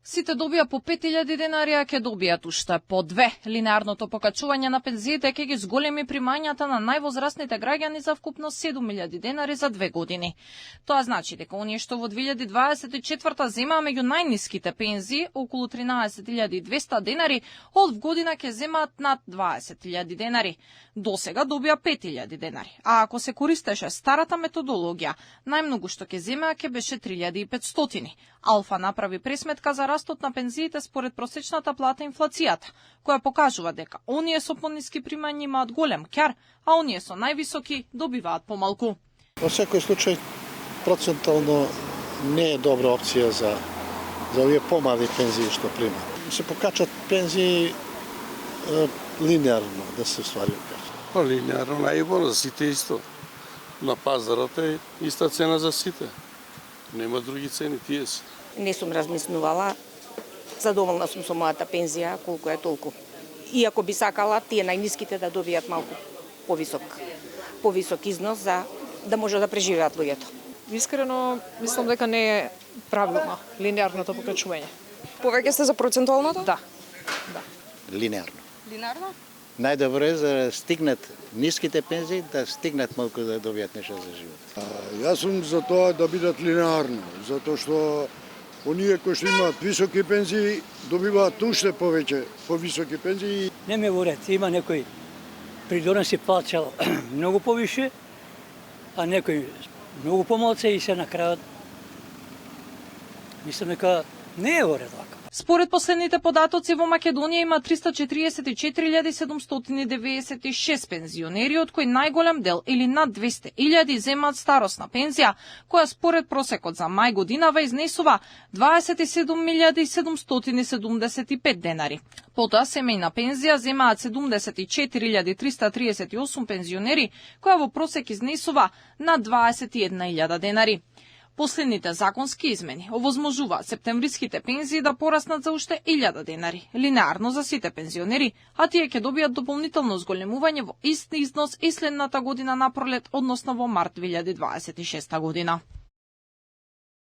Сите добија по 5000 денари, а ќе добијат уште по 2. Линеарното покачување на пензиите ќе ги зголеми примањата на највозрастните граѓани за вкупно 7000 денари за 2 години. Тоа значи дека оние што во 2024 земаа меѓу најниските пензии, околу 13200 денари, од година ќе земаат над 20000 денари. Досега добија 5000 денари. А ако се користеше старата методологија, најмногу што ќе земаа ќе беше 3500. Алфа направи пресметка за растот на пензиите според просечната плата инфлацијата, која покажува дека оние со пониски примања имаат голем ќар, а оние со највисоки добиваат помалку. Во секој случај, процентално не е добра опција за овие помали пензии што примаат. Се покачат пензии линеарно да се ствари. Линеарно најборо за сите исто. На пазарот е иста цена за сите. Нема други цени, тие се. Не сум размислувала, задоволна сум со мојата пензија, колку е толку. Иако би сакала тие најниските да добијат малку повисок износ за да може да преживеат луѓето. Искрено, мислам дека не е правилно линеарното покачување. Повеќе сте за процентуалното? Да. Линеарно. Линеарно? Најдобро е за да стигнат ниските пензии, да стигнат малку да добијат нешто за живот. Јас сум за тоа да бидат линеарно, затоа што оние кои што имаат високи пензии добиваат уште повеќе повисоки пензии. Не ме во ред, има некој придоноси плаќал многу повише, а некој многу помалце и се на крајот мислам дека не е во ред вака. Според последните податоци во Македонија има 344.796 пензионери, од кои најголем дел или над 200.000 земаат старосна пензија, која според просекот за мај годинава изнесува 27.775 денари. Потоа семејна пензија земаат 74.338 пензионери, која во просек изнесува над 21.000 денари. Последните законски измени овозможуваат септемвриските пензии да пораснат за уште 1000 денари, линеарно за сите пензионери, а тие ќе добијат дополнително зголемување во ист износ и следната година на пролет, односно во март 2026 година.